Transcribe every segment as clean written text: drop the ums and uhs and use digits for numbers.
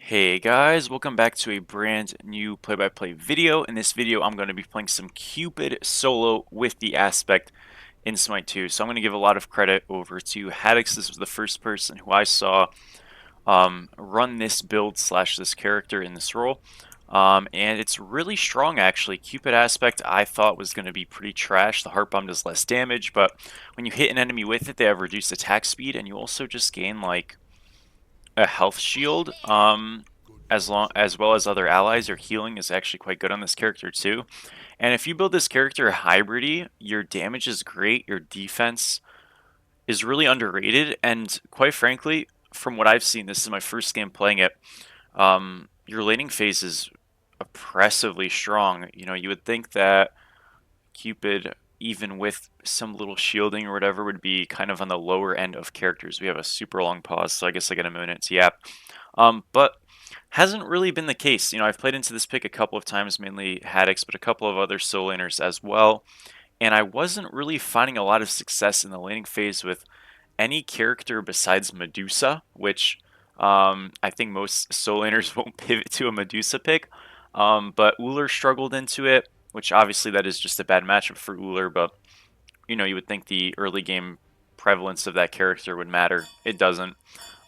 Hey guys, welcome back to a brand new play-by-play video. In this video, I'm going to be playing some Cupid solo with the aspect in Smite 2. So I'm going to give a lot of credit over to Haddix. This was the first person who I saw run this build slash this character in this role. And it's really strong actually. Cupid aspect I thought was going to be pretty trash. The heart bomb does less damage, but when you hit an enemy with it, they have reduced attack speed, and you also just gain like a health shield, as well as other allies. Your healing is actually quite good on this character too. And if you build this character hybridy, your damage is great, your defense is really underrated, and quite frankly, from what I've seen, this is my first game playing it, your laning phase is oppressively strong. You know, you would think that Cupid, even with some little shielding or whatever, would be kind of on the lower end of characters. We have a super long pause, so I guess I get a minute to yap. But hasn't really been the case. You know, I've played into this pick a couple of times, mainly Haddix, but a couple of other solo laners as well. And I wasn't really finding a lot of success in the laning phase with any character besides Medusa, which I think most solo laners won't pivot to a Medusa pick. But Uller struggled into it, which obviously that is just a bad matchup for Uller, but you know, you would think the early game prevalence of that character would matter. It doesn't.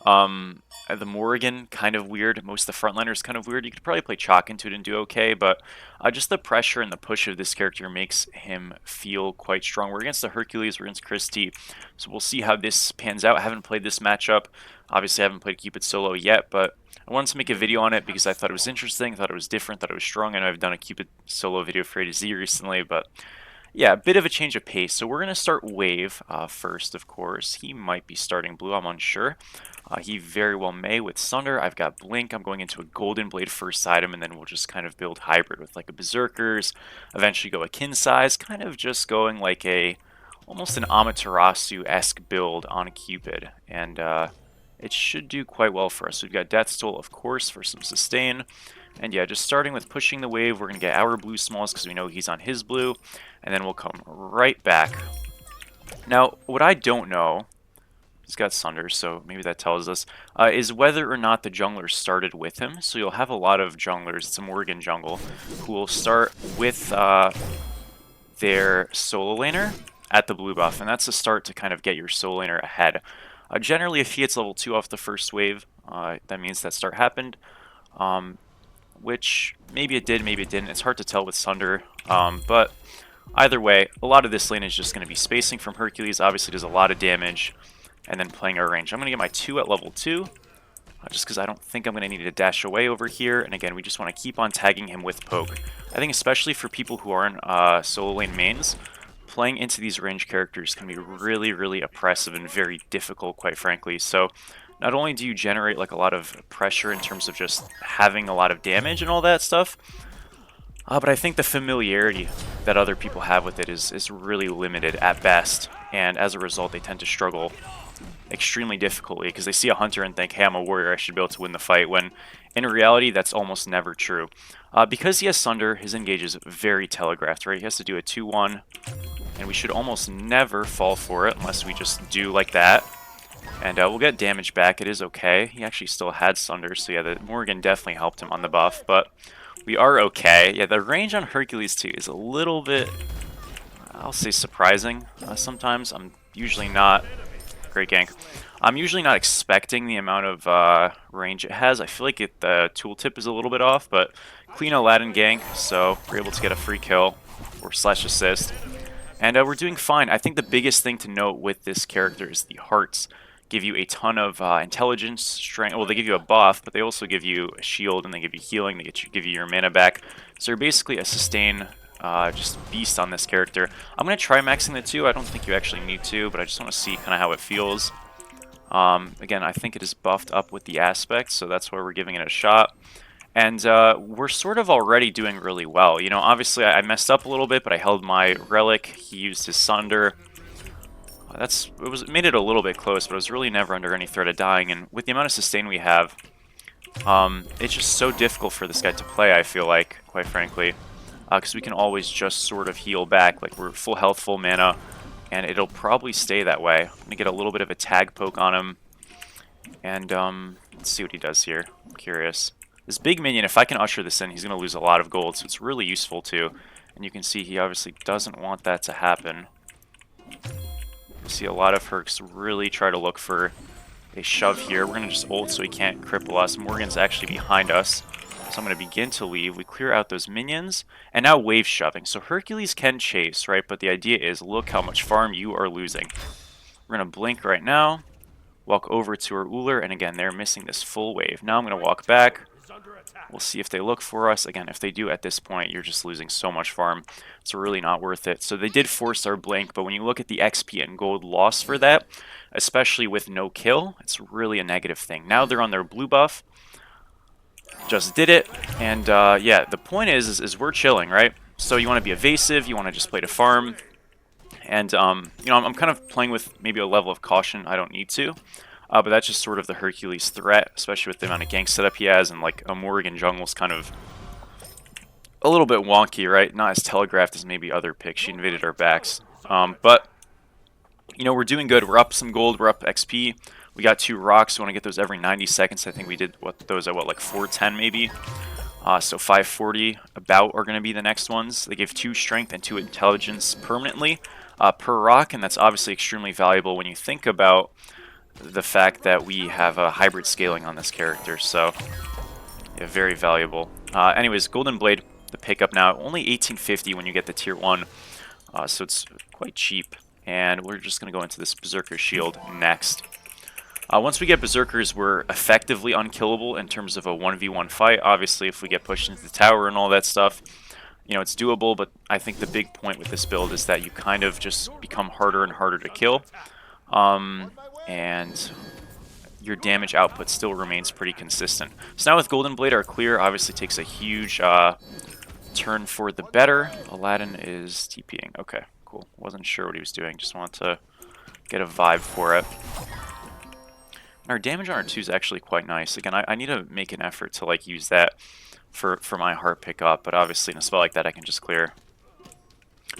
The Morrigan, kind of weird. Most of the frontliners kind of weird. You could probably play Chalk into it and do okay, but just the pressure and the push of this character makes him feel quite strong. We're against the Hercules, we're against Christie, so we'll see how this pans out. I haven't played this matchup. Obviously, I haven't played Cupid solo yet, but I wanted to make a video on it because I thought it was interesting, thought it was different, thought it was strong. I know I've done a Cupid solo video for A to Z recently, but yeah, a bit of a change of pace. So we're going to start Wave first, of course. He might be starting blue, I'm unsure. He very well may with Sunder. I've got Blink. I'm going into a Golden Blade first item, and then we'll just kind of build hybrid with like a Berserkers, eventually go a Kin size, kind of just going like a almost an Amaterasu-esque build on Cupid. And it should do quite well for us. We've got Death Stool, of course, for some sustain. And yeah, just starting with pushing the wave, we're going to get our blue smalls because we know he's on his blue. And then we'll come right back. Now, what I don't know, he's got Sunder, so maybe that tells us, is whether or not the jungler started with him. So you'll have a lot of junglers, it's a Morrigan jungle, who will start with their solo laner at the blue buff. And that's a start to kind of get your solo laner ahead. Generally, if he hits level 2 off the first wave, that means that start happened. Which maybe it did, maybe it didn't. It's hard to tell with Sunder, but either way, a lot of this lane is just going to be spacing from Hercules. Obviously does a lot of damage, and then playing our range. I'm going to get my 2 at level 2, just because I don't think I'm going to need to dash away over here. And again, we just want to keep on tagging him with poke. I think especially for people who aren't solo lane mains, playing into these range characters can be really, really oppressive and very difficult, quite frankly. So not only do you generate like a lot of pressure in terms of just having a lot of damage and all that stuff, but I think the familiarity that other people have with it is really limited at best, and as a result they tend to struggle extremely difficultly because they see a hunter and think, hey, I'm a warrior, I should be able to win the fight, when in reality that's almost never true. Because he has Sunder, his engage is very telegraphed, right? He has to do a 2-1, and we should almost never fall for it unless we just do like that. And we'll get damage back. It is okay. He actually still had Sunder, so yeah, the Morrigan definitely helped him on the buff, but we are okay. Yeah, the range on Hercules too is a little bit, I'll say, surprising sometimes. I'm usually not, great gank. I'm usually not expecting the amount of range it has. I feel like the tooltip is a little bit off, but clean Aladdin gank, so we're able to get a free kill or slash assist. And we're doing fine. I think the biggest thing to note with this character is the hearts give you a ton of intelligence, strength. Well, they give you a buff, but they also give you a shield, and they give you healing. They give you your mana back. So you're basically a sustain just beast on this character. I'm going to try maxing the 2. I don't think you actually need to, but I just want to see kind of how it feels. Again, I think it is buffed up with the aspect, so that's why we're giving it a shot. And we're sort of already doing really well. You know, obviously I messed up a little bit, but I held my relic. He used his Sunder. It made it a little bit close, but it was really never under any threat of dying. And with the amount of sustain we have, it's just so difficult for this guy to play, I feel like, quite frankly. Because we can always just sort of heal back. Like, we're full health, full mana, and it'll probably stay that way. I'm going to get a little bit of a tag poke on him. And let's see what he does here. I'm curious. This big minion, if I can usher this in, he's going to lose a lot of gold, so it's really useful too. And you can see he obviously doesn't want that to happen. You see a lot of Hercs really try to look for a shove here. We're going to just ult so he can't cripple us. Morgan's actually behind us, so I'm going to begin to leave. We clear out those minions, and now wave shoving. So Hercules can chase, right? But the idea is, look how much farm you are losing. We're going to blink right now, walk over to our Uller, and again, they're missing this full wave. Now I'm going to walk back. We'll see if they look for us. Again, if they do at this point, you're just losing so much farm. It's really not worth it. So they did force our blink, but when you look at the XP and gold loss for that, especially with no kill, it's really a negative thing. Now they're on their blue buff. Just did it. And yeah, the point is we're chilling, right? So you want to be evasive. You want to just play to farm. And, you know, I'm kind of playing with maybe a level of caution I don't need to. But that's just sort of the Hercules threat, especially with the amount of gank setup he has, and like a Morrigan jungle's kind of a little bit wonky, right? Not as telegraphed as maybe other picks. She invaded our backs. But, you know, we're doing good. We're up some gold, we're up XP. We got 2 rocks, we want to get those every 90 seconds. I think we did those at like 410 maybe. So 540 about are going to be the next ones. They give 2 strength and 2 intelligence permanently per rock, and that's obviously extremely valuable when you think about the fact that we have a hybrid scaling on this character, so yeah, very valuable. Anyways, Golden Blade, the pickup now, only 1850 when you get the tier 1, so it's quite cheap, and we're just going to go into this Berserker Shield next. Once we get Berserkers, we're effectively unkillable in terms of a 1v1 fight. Obviously, if we get pushed into the tower and all that stuff, you know, it's doable, but I think the big point with this build is that you kind of just become harder and harder to kill. And your damage output still remains pretty consistent. So now with Golden Blade, our clear obviously takes a huge turn for the better. Aladdin is TPing. Okay, cool. Wasn't sure what he was doing. Just wanted to get a vibe for it. And our damage on our 2 is actually quite nice. Again, I need to make an effort to like use that for my heart pickup, but obviously in a spell like that I can just clear.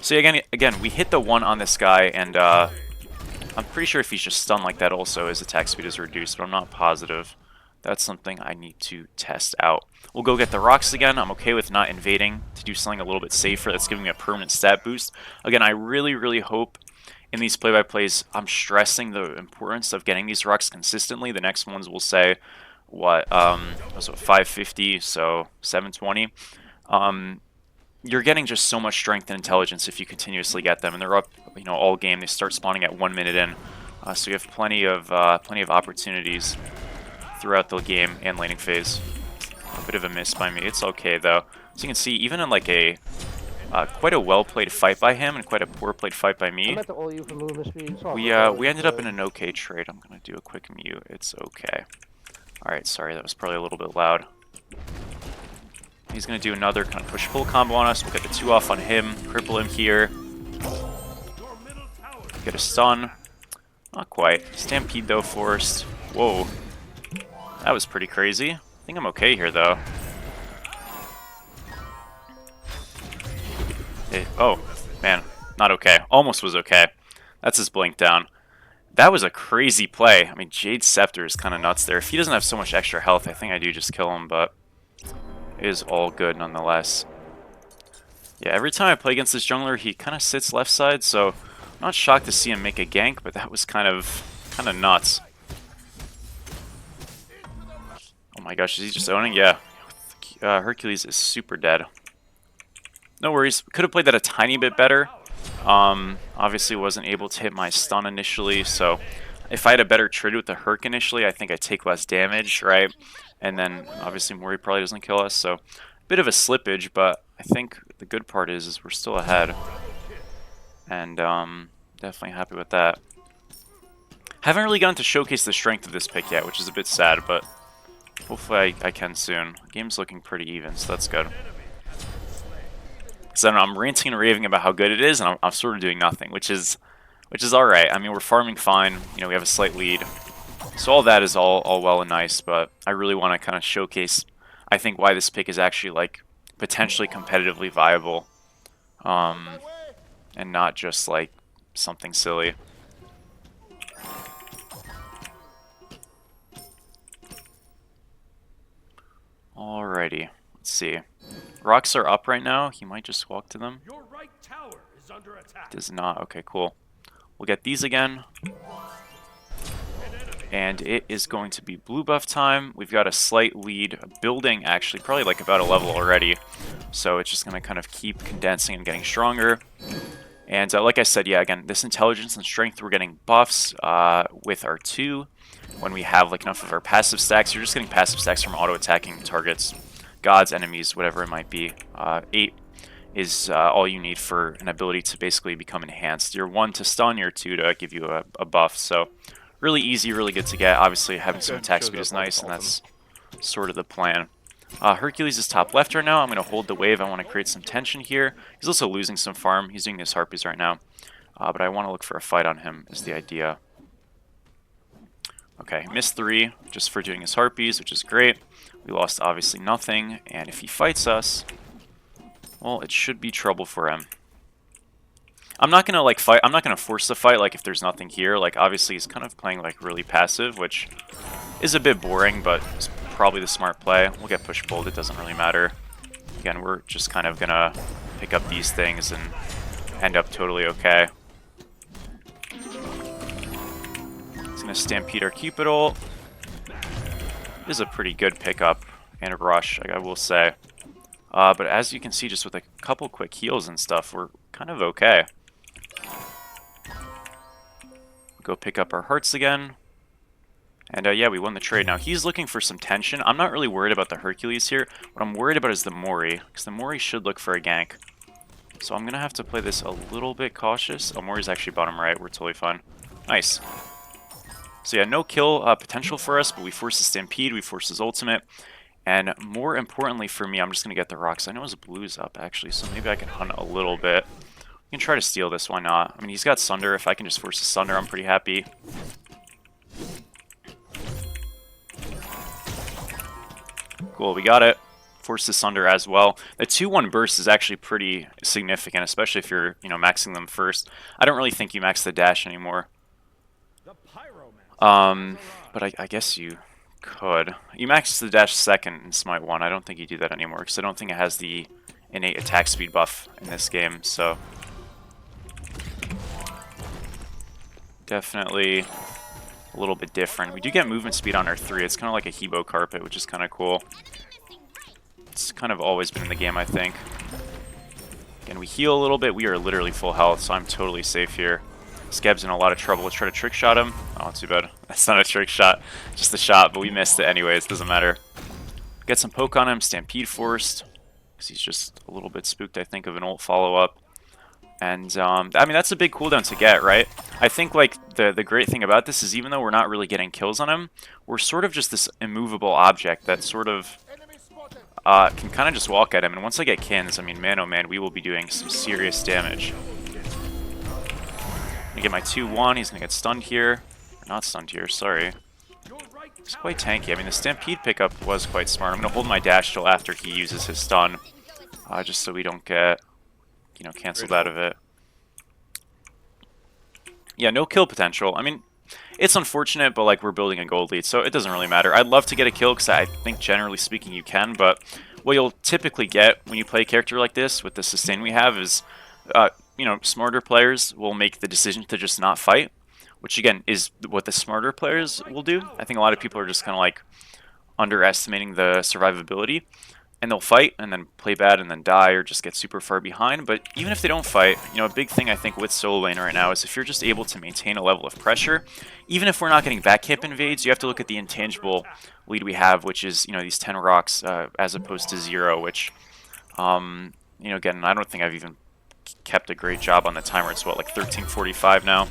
So again, we hit the 1 on this guy, and I'm pretty sure if he's just stunned like that also, his attack speed is reduced, but I'm not positive. That's something I need to test out. We'll go get the rocks again. I'm okay with not invading to do something a little bit safer that's giving me a permanent stat boost. Again, I really hope in these play-by-plays I'm stressing the importance of getting these rocks consistently. The next ones will say, what, so 550, so 720. You're getting just so much strength and intelligence if you continuously get them, and they're up, you know, all game. They start spawning at 1 minute in, so you have plenty of opportunities throughout the game and laning phase. A bit of a miss by me. It's okay though. So you can see, even in like a quite a well-played fight by him and quite a poor-played fight by me, we ended up in an okay trade. I'm gonna do a quick mute. It's okay. All right, sorry, that was probably a little bit loud. He's going to do another kind of push-pull combo on us. We'll get the 2 off on him, cripple him here. Get a stun. Not quite. Stampede, though, forced. Whoa. That was pretty crazy. I think I'm okay here, though. Oh, man. Not okay. Almost was okay. That's his blink down. That was a crazy play. I mean, Jade's Scepter is kind of nuts there. If he doesn't have so much extra health, I think I do just kill him, but it is all good nonetheless. Yeah, every time I play against this jungler, he kind of sits left side, so I'm not shocked to see him make a gank, but that was kind of nuts. Oh my gosh, is he just owning? Yeah. Hercules is super dead. No worries. Could have played that a tiny bit better. Obviously wasn't able to hit my stun initially, so if I had a better trade with the Herc initially, I think I take less damage, right? And then obviously Mori probably doesn't kill us, so a bit of a slippage, but I think the good part is we're still ahead. And definitely happy with that. Haven't really gotten to showcase the strength of this pick yet, which is a bit sad, but hopefully I can soon. The game's looking pretty even, so that's good. So I'm ranting and raving about how good it is, and I'm sort of doing nothing, which is alright. I mean, we're farming fine. You know, we have a slight lead. So all that is all well and nice, but I really want to kind of showcase, I think, why this pick is actually, like, potentially competitively viable. And not just, like, something silly. Alrighty, let's see. Rocks are up right now. He might just walk to them. Your right tower is under attack. Does not. Okay, cool. We'll get these again. And it is going to be blue buff time. We've got a slight lead, building actually, probably like about a level already. So it's just going to kind of keep condensing and getting stronger. And like I said, yeah, again, this intelligence and strength, we're getting buffs with our 2. When we have like enough of our passive stacks, you're just getting passive stacks from auto-attacking targets, gods, enemies, whatever it might be. 8 is all you need for an ability to basically become enhanced. Your 1 to stun, your 2 to give you a buff. So really easy, really good to get. Obviously, having some attack speed is nice, and that's sort of the plan. Hercules is top left right now. I'm going to hold the wave. I want to create some tension here. He's also losing some farm. He's doing his harpies right now. But I want to look for a fight on him is the idea. Okay, missed 3 just for doing his harpies, which is great. We lost obviously nothing. And if he fights us, well, it should be trouble for him. I'm not gonna like fight. I'm not gonna force the fight. Like if there's nothing here. Like obviously he's kind of playing like really passive, which is a bit boring, but it's probably the smart play. We'll get push pulled. It doesn't really matter. Again, we're just kind of gonna pick up these things and end up totally okay. It's gonna stampede our Cupid ult. This is a pretty good pickup and a rush, I will say. But as you can see, just with a couple quick heals and stuff, we're kind of okay. Go pick up our hearts again. And yeah, we won the trade. Now, he's looking for some tension. I'm not really worried about the Hercules here. What I'm worried about is the Mori, because the Mori should look for a gank. So I'm going to have to play this a little bit cautious. Oh, Mori's actually bottom right. We're totally fine. Nice. So yeah, no kill potential for us, but we force the Stampede. We force his ultimate. And more importantly for me, I'm just going to get the rocks. I know his blue's up, actually, so maybe I can hunt a little bit. We can try to steal this, why not? I mean, he's got Sunder. If I can just force the Sunder, I'm pretty happy. Cool, we got it. Force the Sunder as well. The 2-1 burst is actually pretty significant, especially if you're, maxing them first. I don't really think you max the dash anymore. But I guess you could. You max the dash second in Smite 1. I don't think you do that anymore, because I don't think it has the innate attack speed buff in this game, so definitely a little bit different. We do get movement speed on our 3. It's kind of like a Hebo carpet, which is kind of cool. It's kind of always been in the game, I think. Again, we heal a little bit. We are literally full health, so I'm totally safe here. Skeb's in a lot of trouble. Let's try to trick shot him. Oh, too bad. That's not a trick shot. Just a shot, but we missed it anyways. Doesn't matter. Get some poke on him. Stampede forced. Because he's just a little bit spooked, I think, of an ult follow-up. And, I mean, that's a big cooldown to get, right? I think, like, the great thing about this is even though we're not really getting kills on him, we're sort of just this immovable object that sort of can kind of just walk at him. And once I get kins, I mean, man, oh man, we will be doing some serious damage. I'm gonna get my 2-1. He's gonna get stunned here. Not stunned here, sorry. He's quite tanky. I mean, the Stampede pickup was quite smart. I'm gonna hold my dash till after he uses his stun. Just so we don't get, canceled out of it. Yeah, no kill potential. I mean, it's unfortunate, but, like, we're building a gold lead, so it doesn't really matter. I'd love to get a kill, because I think, generally speaking, you can, but what you'll typically get when you play a character like this, with the sustain we have, is, smarter players will make the decision to just not fight, which, again, is what the smarter players will do. I think a lot of people are just kind of, like, underestimating the survivability. And they'll fight and then play bad and then die or just get super far behind. But even if they don't fight, a big thing I think with solo lane right now is if you're just able to maintain a level of pressure, even if we're not getting back camp invades, you have to look at the intangible lead we have, which is, these 10 rocks as opposed to 0, which, again, I don't think I've even kept a great job on the timer. It's, what, like 13:45 now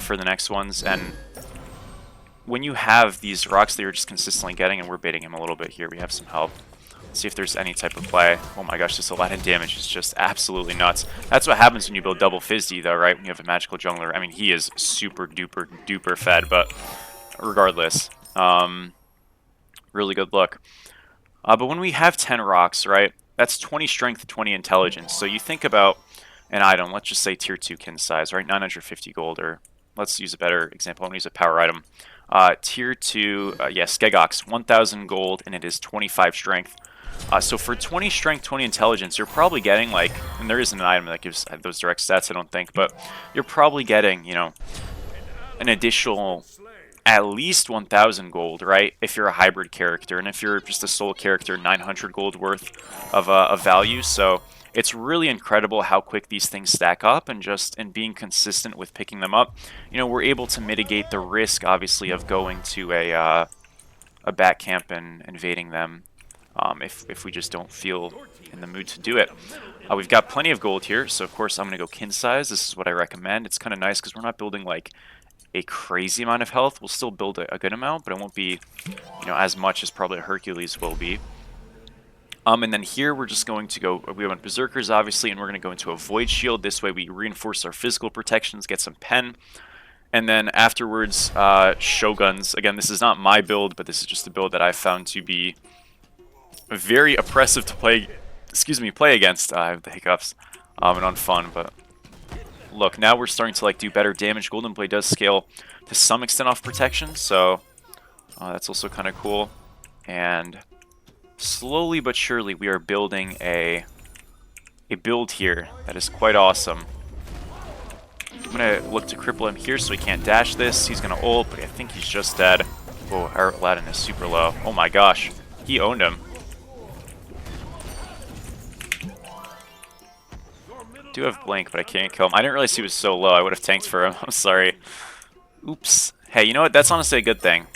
for the next ones. And when you have these rocks that you're just consistently getting, and we're baiting him a little bit here, we have some help. See if there's any type of play. Oh my gosh, this Aladdin damage is just absolutely nuts. That's what happens when you build double Fizzdy, though, right? When you have a magical jungler. I mean, he is super duper duper fed, but regardless, really good luck. But when we have 10 rocks, right, that's 20 strength, 20 intelligence. So you think about an item, let's just say tier 2 kin size, right? 950 gold, or let's use a better example. I'm going to use a power item. Tier 2, yeah, Skegox, 1,000 gold, and it is 25 strength. So for 20 strength, 20 intelligence, you're probably getting, like, and there isn't an item that gives those direct stats, I don't think, but you're probably getting, you know, an additional at least 1,000 gold, right? If you're a hybrid character, and if you're just a solo character, 900 gold worth of value. So it's really incredible how quick these things stack up, and just in being consistent with picking them up, you know, we're able to mitigate the risk, obviously, of going to a back camp and invading them if we just don't feel in the mood to do it. We've got plenty of gold here, so of course I'm going to go kin size. This is what I recommend. It's kind of nice because we're not building like a crazy amount of health. We'll still build a good amount, but it won't be, you know, as much as probably a Hercules will be. And then here we're just going to go, we went Berserkers obviously, and we're going to go into a Void Shield. This way we reinforce our physical protections, get some pen. And then afterwards, Shoguns. Again, this is not my build, but this is just a build that I found to be very oppressive to play, play against. I have the hiccups, and unfun, but look, now we're starting to like do better damage. Golden Blade does scale to some extent off protection, so that's also kind of cool. And slowly but surely, we are building a build here that is quite awesome. I'm gonna look to cripple him here so he can't dash this. He's gonna ult, but I think he's just dead. Oh, our Aladdin is super low. Oh my gosh, he owned him. Do have Blink, but I can't kill him. I didn't realize he was so low. I would have tanked for him. I'm sorry. Oops. Hey, you know what? That's honestly a good thing.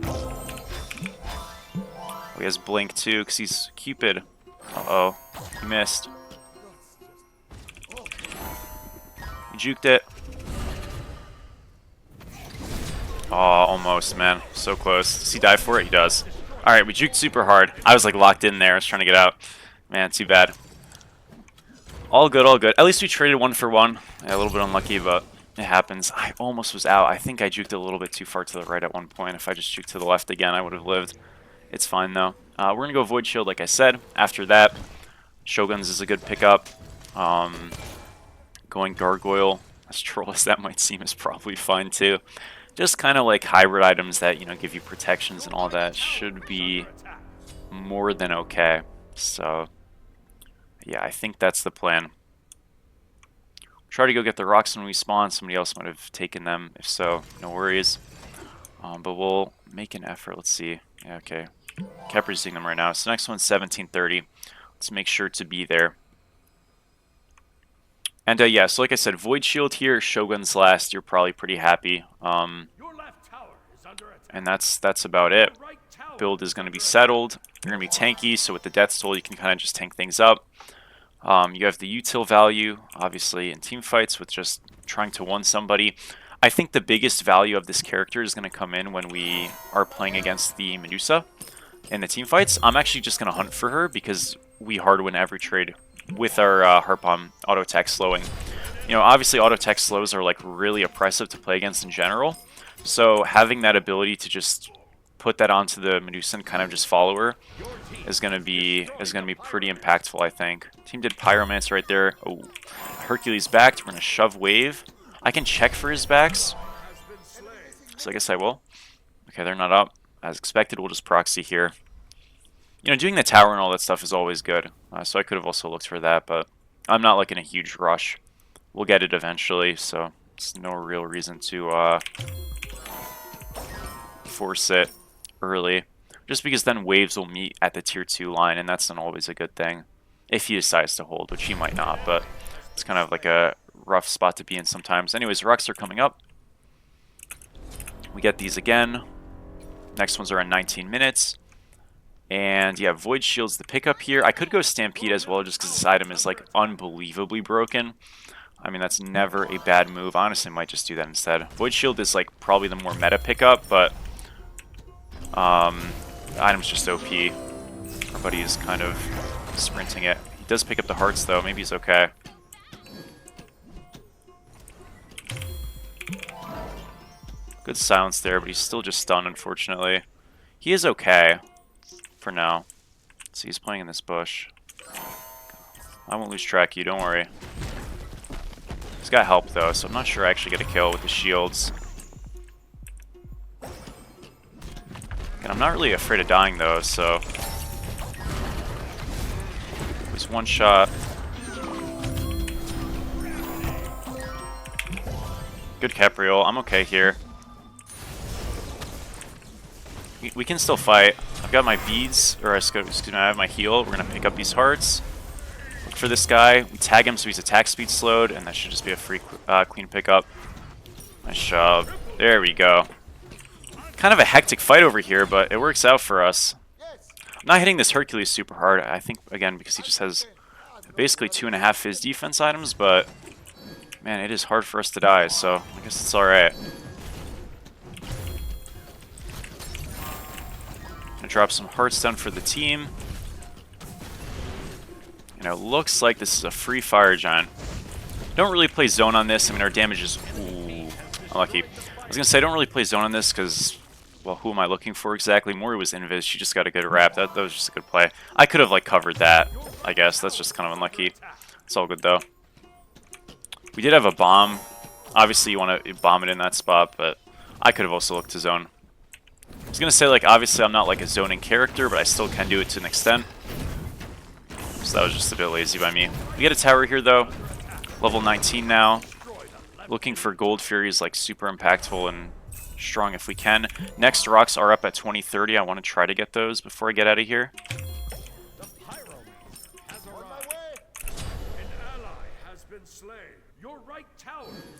Oh, he has Blink too, because he's Cupid. Uh-oh. He missed. He juked it. Oh, almost, man. So close. Does he die for it? He does. Alright, we juked super hard. I was like locked in there. I was trying to get out. Man, too bad. All good, all good. At least we traded 1 for 1. Yeah, a little bit unlucky, but it happens. I almost was out. I think I juked a little bit too far to the right at one point. If I just juked to the left again, I would have lived. It's fine, though. We're going to go Void Shield, like I said. After that, Shoguns is a good pickup. Going Gargoyle, as troll as that might seem, is probably fine, too. Just kind of like hybrid items that, you know, give you protections and all that should be more than okay. So, yeah, I think that's the plan. Try to go get the rocks when we spawn. Somebody else might have taken them. If so, no worries. But we'll make an effort. Let's see. Yeah, okay. Kept using them right now. So next one's 1730. Let's make sure to be there. And yeah, so like I said, Void Shield here, Shogun's last. You're probably pretty happy. And that's about it. Build is going to be settled. You're going to be tanky, so with the Death Toll, you can kind of just tank things up. You have the util value, obviously, in team fights with just trying to one somebody. I think the biggest value of this character is going to come in when we are playing against the Medusa in the team fights. I'm actually just going to hunt for her because we hard win every trade with our Harp Bomb auto attack slowing. You know, obviously auto attack slows are like really oppressive to play against in general. So having that ability to just put that onto the Medusa and kind of just follow her is gonna be pretty impactful, I think. Team did Pyromancer right there. Oh, Hercules backed. We're gonna shove wave. I can check for his backs, so I guess I will. Okay, they're not up as expected. We'll just proxy here. You know, doing the tower and all that stuff is always good. So I could have also looked for that, but I'm not like in a huge rush. We'll get it eventually, so it's no real reason to force it early. Just because then waves will meet at the tier 2 line, and that's not always a good thing. If he decides to hold, which he might not, but it's kind of like a rough spot to be in sometimes. Anyways, rocks are coming up. We get these again. Next ones are in 19 minutes. And yeah, Void Shield's the pickup here. I could go Stampede as well, just because this item is like unbelievably broken. I mean, that's never a bad move. Honestly, I might just do that instead. Void Shield is like probably the more meta pickup, but the item's just OP. Our buddy is kind of sprinting it. He does pick up the hearts though. Maybe he's okay. Good silence there, but he's still just stunned, unfortunately. He is okay for now. So he's playing in this bush. I won't lose track of you, don't worry. He's got help though, so I'm not sure I actually get a kill with the shields. And I'm not really afraid of dying though, so... There's one shot. Good Capriole. I'm okay here. We can still fight. I've got my beads, or excuse me, I have my heal. We're gonna pick up these hearts. Look for this guy. We tag him so he's attack speed slowed, and that should just be a free clean pickup. Nice job. There we go. Kind of a hectic fight over here, but it works out for us. I'm not hitting this Hercules super hard. I think, again, because he just has basically 2.5 Fizz defense items, but man, it is hard for us to die, so I guess it's alright. Gonna drop some hearts down for the team. And it looks like this is a free fire giant. Don't really play zone on this. I mean, our damage is... Ooh, unlucky. I was gonna say, I don't really play zone on this because... Well, who am I looking for exactly? Mori was invis. She just got a good wrap. That was just a good play. I could have, like, covered that, I guess. That's just kind of unlucky. It's all good, though. We did have a bomb. Obviously, you want to bomb it in that spot, but I could have also looked to zone. I was going to say, like, obviously I'm not, like, a zoning character, but I still can do it to an extent. So that was just a bit lazy by me. We get a tower here, though. Level 19 now. Looking for Gold Fury is, like, super impactful and... strong if we can. Next rocks are up at 2030. I want to try to get those before I get out of here.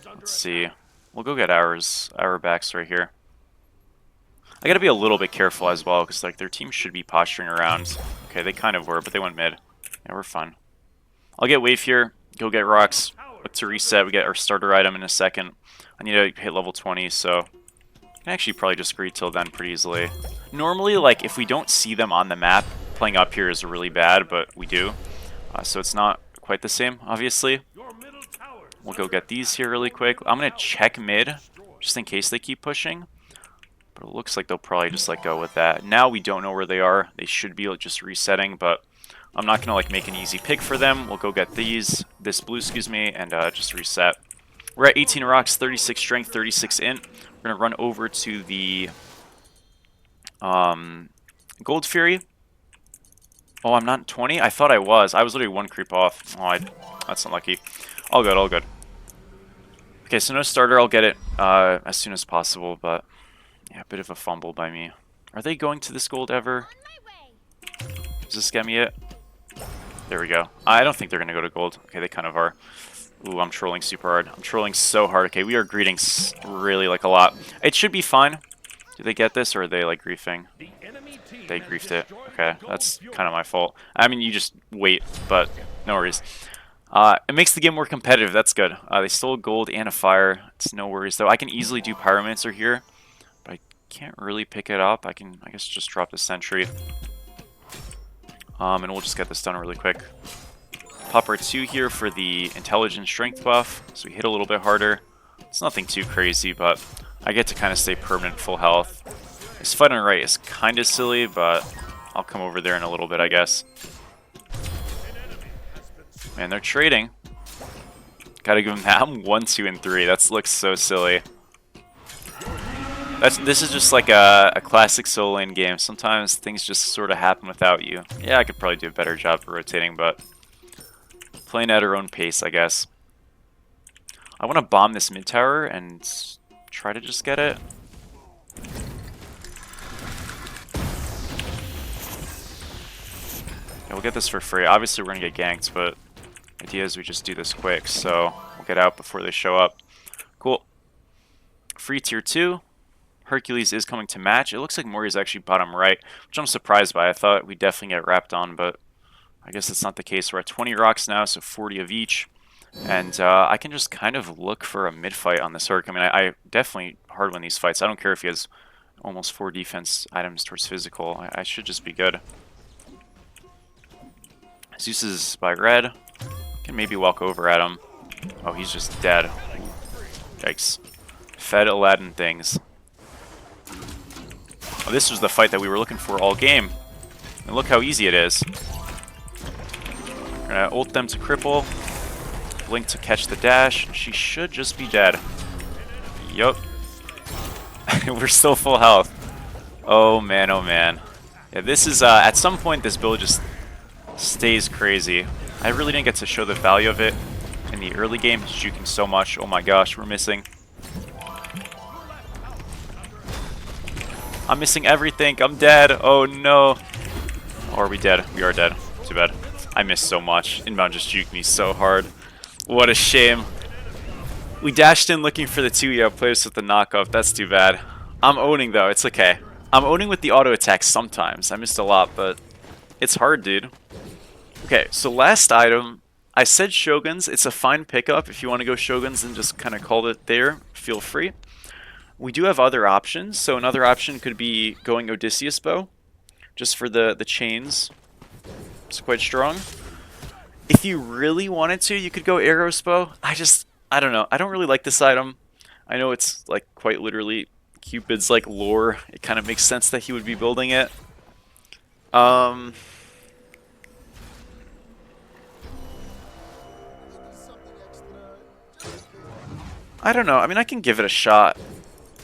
Let's see. We'll go get our backs right here. I gotta be a little bit careful as well, because like their team should be posturing around. Okay, they kind of were, but they went mid. Yeah, we're fine. I'll get wave here, go get rocks. Look to reset. We get our starter item in a second. I need to hit level 20, so I can actually probably just greed till then pretty easily. Normally, like, if we don't see them on the map, playing up here is really bad, but we do. So it's not quite the same, obviously. We'll go get these here really quick. I'm going to check mid, just in case they keep pushing. But it looks like they'll probably just, like, go with that. Now we don't know where they are. They should be, like, just resetting, but I'm not going to, like, make an easy pick for them. We'll go get this blue, excuse me, and just reset. We're at 18 rocks, 36 strength, 36 int. We're going to run over to the Gold Fury. Oh, I'm not 20? I thought I was. I was literally one creep off. Oh, that's unlucky. All good, all good. Okay, so no starter. I'll get it as soon as possible, but yeah, a bit of a fumble by me. Are they going to this gold ever? Does this get me it? There we go. I don't think they're going to go to gold. Okay, they kind of are. Ooh, I'm trolling super hard. I'm trolling so hard. Okay, we are greeting really, like, a lot. It should be fine. Do they get this, or are they, like, griefing? They griefed it. Okay, that's kind of my fault. I mean, you just wait, but no worries. It makes the game more competitive. That's good. They stole gold and a fire. It's no worries, though. I can easily do Pyromancer here, but I can't really pick it up. I guess, just drop the sentry. And we'll just get this done really quick. Pop our 2 here for the intelligence strength buff, so we hit a little bit harder. It's nothing too crazy, but I get to kind of stay permanent full health. This fight on the right is kind of silly, but I'll come over there in a little bit, I guess. Man, they're trading. Gotta give them that. I'm 1, 2, and 3. That looks so silly. This is just like a classic solo lane game. Sometimes things just sort of happen without you. Yeah, I could probably do a better job of rotating, but playing at our own pace, I guess. I want to bomb this mid tower and try to just get it. Yeah, we'll get this for free. Obviously, we're going to get ganked, but the idea is we just do this quick, so we'll get out before they show up. Cool. Free tier 2. Hercules is coming to match. It looks like Mori is actually bottom right, which I'm surprised by. I thought we'd definitely get wrapped on, but I guess that's not the case. We're at 20 rocks now, so 40 of each. And I can just kind of look for a mid-fight on this Herc. I mean, I definitely hard win these fights. I don't care if he has almost 4 defense items towards physical. I should just be good. Zeus is by red. Can maybe walk over at him. Oh, he's just dead. Yikes. Fed Aladdin things. Oh, this was the fight that we were looking for all game. And look how easy it is. We're gonna ult them to cripple. blink to catch the dash. She should just be dead. Yup. We're still full health. Oh man, oh man. Yeah, this is, at some point this build just stays crazy. I really didn't get to show the value of it in the early game, juking so much. Oh my gosh, we're missing. I'm missing everything. I'm dead. Oh no. Or are we dead? We are dead. Too bad. I missed so much. Inbound just juked me so hard. What a shame. We dashed in looking for the 2 players with the knockoff. That's too bad. I'm owning though. It's okay. I'm owning with the auto attack sometimes. I missed a lot, but it's hard, dude. Okay, so last item. I said Shoguns. It's a fine pickup. If you want to go Shoguns and just kind of call it there, feel free. We do have other options. So another option could be going Odysseus Bow, just for the chains. It's quite strong. If you really wanted to, you could go Eros Bow. I don't know. I don't really like this item. I know it's like quite literally Cupid's like lore. It kind of makes sense that he would be building it. I don't know. I mean, I can give it a shot.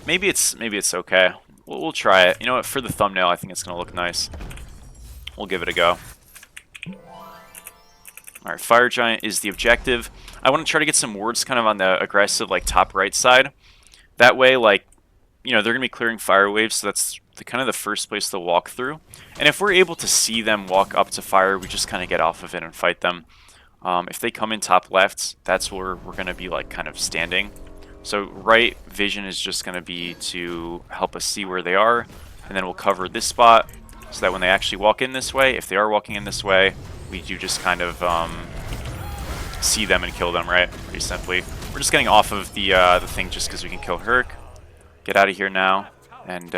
Maybe it's okay. We'll try it. You know what? For the thumbnail, I think it's gonna look nice. We'll give it a go. All right, Fire Giant is the objective. I want to try to get some wards kind of on the aggressive, like top right side. That way, like, you know, they're gonna be clearing fire waves, so that's kind of the first place to walk through. And if we're able to see them walk up to fire, we just kind of get off of it and fight them. If they come in top left, that's where we're gonna be like kind of standing. So right vision is just going to be to help us see where they are, and then we'll cover this spot so that when they actually walk in this way, if they are walking in this way, we do just kind of see them and kill them, right? Pretty simply. We're just getting off of the thing just because we can kill Herc. Get out of here now, and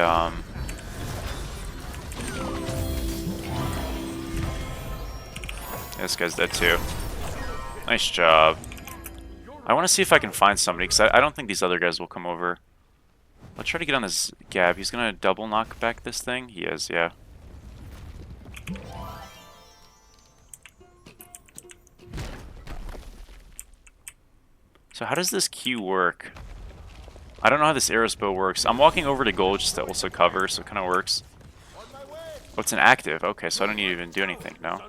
this guy's dead too. Nice job. I want to see if I can find somebody, because I don't think these other guys will come over. Let's try to get on this Gab. He's going to double knock back this thing? He is, yeah. So how does this Q work? I don't know how this Eros Bow works. I'm walking over to gold just to also cover, so it kind of works. Oh, it's an active. Okay, so I don't need to even do anything, no?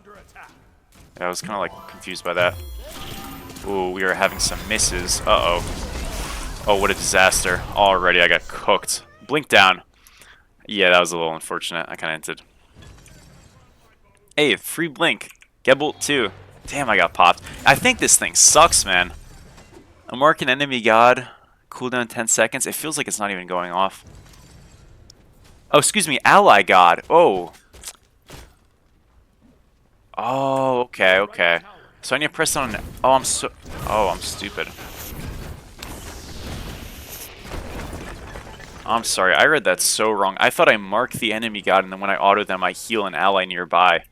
Yeah, I was kind of like confused by that. Ooh, we are having some misses. Uh-oh. Oh, what a disaster. Already I got cooked. Blink down. Yeah, that was a little unfortunate. I kind of hinted. Hey, free blink. Gebbolt too. Damn, I got popped. I think this thing sucks, man. A mark an enemy god. Cooldown 10 seconds. It feels like it's not even going off. Oh, excuse me. Ally god. Oh. Oh, okay, okay. So I need to press on. Oh, I'm stupid. I'm sorry. I read that so wrong. I thought I marked the enemy god, and then when I auto them, I heal an ally nearby.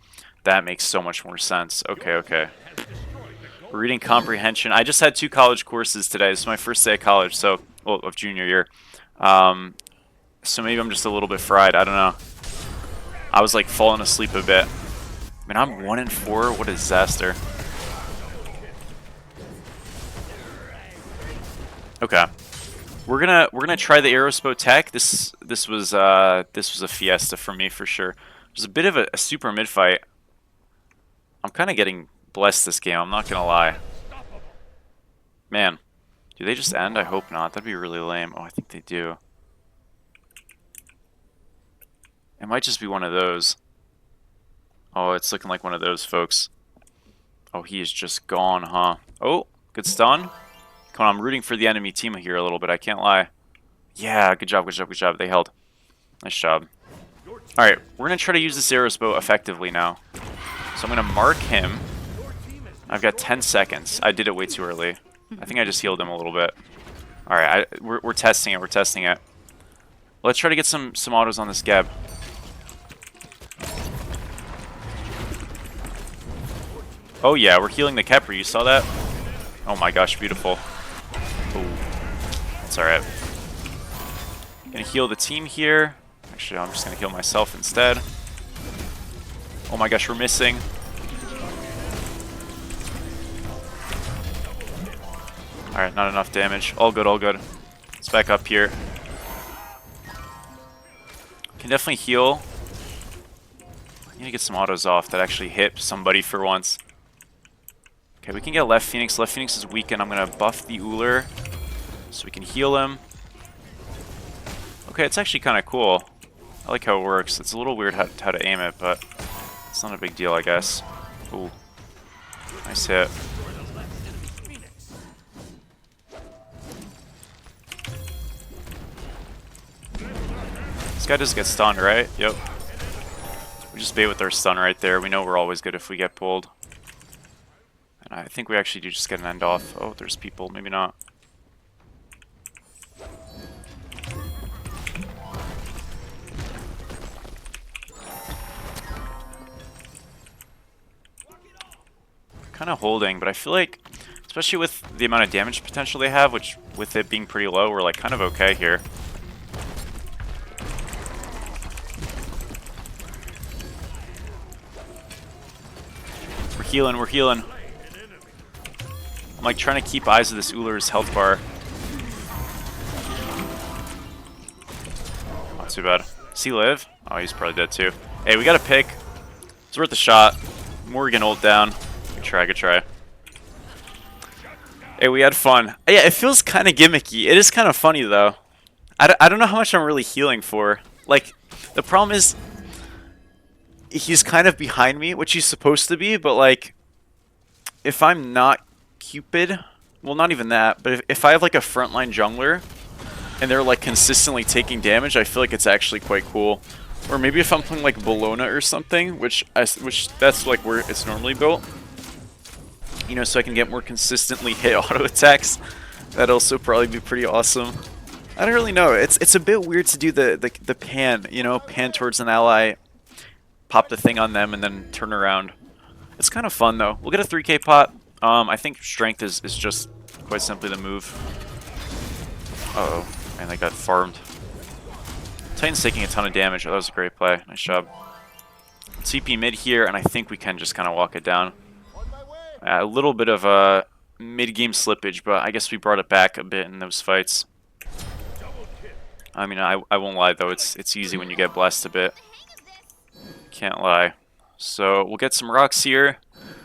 That makes so much more sense. Okay, okay. Reading comprehension. I just had 2 college courses today. This is my first day of college, so well, of junior year. So maybe I'm just a little bit fried. I don't know. I was like falling asleep a bit. Man, I'm 1 in 4. What a disaster. Okay, we're gonna try the Aerospo tech. This was a fiesta for me for sure. It was a bit of a super mid fight. I'm kind of getting blessed this game. I'm not gonna lie. Man, do they just end? I hope not. That'd be really lame. Oh, I think they do. It might just be one of those. Oh, it's looking like one of those, folks. Oh, he is just gone, huh? Oh, good stun. Come on, I'm rooting for the enemy team here a little bit. I can't lie. Yeah, good job, good job, good job. They held. Nice job. Alright, we're going to try to use this Eros Bow effectively now. So I'm going to mark him. I've got 10 seconds. I did it way too early. I think I just healed him a little bit. Alright, we're testing it. We're testing it. Let's try to get some autos on this Gab. Oh yeah, we're healing the Kepri. You saw that? Oh my gosh, beautiful. Ooh. That's alright. Gonna heal the team here. Actually, I'm just gonna heal myself instead. Oh my gosh, we're missing. Alright, not enough damage. All good, all good. Let's back up here. Can definitely heal. I need to get some autos off that actually hit somebody for once. Okay, we can get left Phoenix. Left Phoenix is weakened. I'm going to buff the Uller so we can heal him. Okay, it's actually kind of cool. I like how it works. It's a little weird how to aim it, but it's not a big deal, I guess. Ooh. Nice hit. This guy does get stunned, right? Yep. We just bait with our stun right there. We know we're always good if we get pulled. And I think we actually do just get an end off. Oh, there's people. Maybe not. Kind of holding, but I feel like, especially with the amount of damage potential they have, which with it being pretty low, we're like kind of okay here. We're healing, we're healing. I'm like trying to keep eyes of this Uller's health bar. Not too bad. Does he live? Oh, he's probably dead too. Hey, we got a pick. It's worth a shot. Morgan ult down. Good try, good try. Hey, we had fun. Yeah, it feels kind of gimmicky. It is kind of funny, though. I don't know how much I'm really healing for. Like, the problem is, he's kind of behind me, which he's supposed to be, but, like, if I'm not Cupid, well, not even that, but if I have, like, a frontline jungler, and they're, like, consistently taking damage, I feel like it's actually quite cool. Or maybe if I'm playing, like, Bologna or something, which that's, like, where it's normally built. You know, so I can get more consistently hit auto attacks. That'd also probably be pretty awesome. I don't really know. It's a bit weird to do the pan, you know, pan towards an ally, pop the thing on them, and then turn around. It's kind of fun though. We'll get a 3k pot. I think strength is just quite simply the move. Uh oh, man, they got farmed. Titan's taking a ton of damage. Oh, that was a great play. Nice job. TP mid here, and I think we can just kind of walk it down. A little bit of a mid-game slippage, but I guess we brought it back a bit in those fights. I mean, I won't lie though, it's easy when you get blessed a bit. Can't lie. So we'll get some rocks here.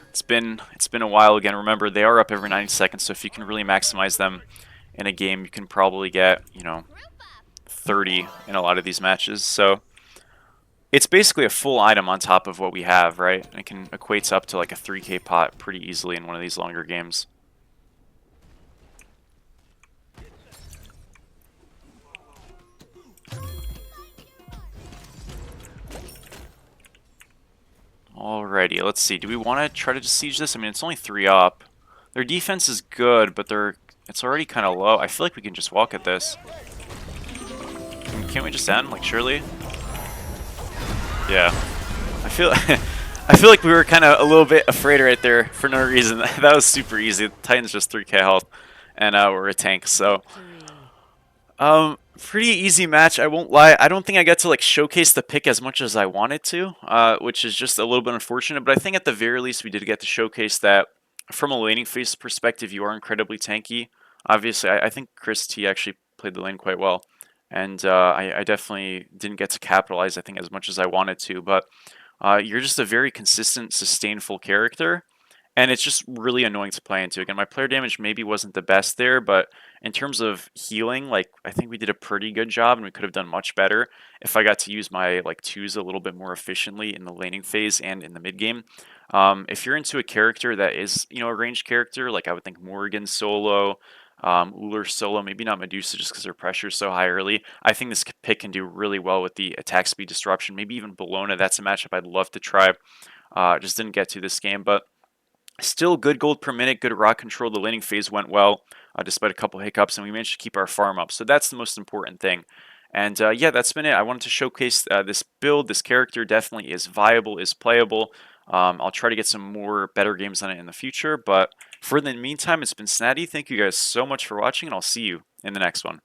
It's been a while again. Remember, they are up every 90 seconds, so if you can really maximize them in a game, you can probably get, you know, 30 in a lot of these matches. So it's basically a full item on top of what we have, right? And it can equate up to like a 3k pot pretty easily in one of these longer games. Alrighty, let's see. Do we want to try to just siege this? I mean, it's only 3 up. Their defense is good, but it's already kind of low. I feel like we can just walk at this. Can't we just end? Like, surely? Yeah. I feel I feel like we were kind of a little bit afraid right there for no reason. That was super easy. Titan's just 3k health, and we're a tank, so pretty easy match. I won't lie. I don't think I got to like showcase the pick as much as I wanted to, which is just a little bit unfortunate. But I think at the very least we did get to showcase that from a laning phase perspective, you are incredibly tanky. Obviously, I think Chris T actually played the lane quite well, and I definitely didn't get to capitalize, I think, as much as I wanted to. But you're just a very consistent, sustainful character, and it's just really annoying to play into. Again, my player damage maybe wasn't the best there, but in terms of healing, like, I think we did a pretty good job, and we could have done much better if I got to use my like twos a little bit more efficiently in the laning phase and in the mid game. If you're into a character that is, you know, a ranged character, like I would think Morgan solo, Uller solo, maybe not Medusa just because their pressure is so high early. I think this pick can do really well with the attack speed disruption. Maybe even Bologna. That's a matchup I'd love to try. Just didn't get to this game, but still good gold per minute, good rock control. The laning phase went well, despite a couple hiccups, and we managed to keep our farm up. So that's the most important thing. And yeah, that's been it. I wanted to showcase this build. This character definitely is viable, is playable. I'll try to get some more better games on it in the future. But for the meantime, it's been Snatty. Thank you guys so much for watching, and I'll see you in the next one.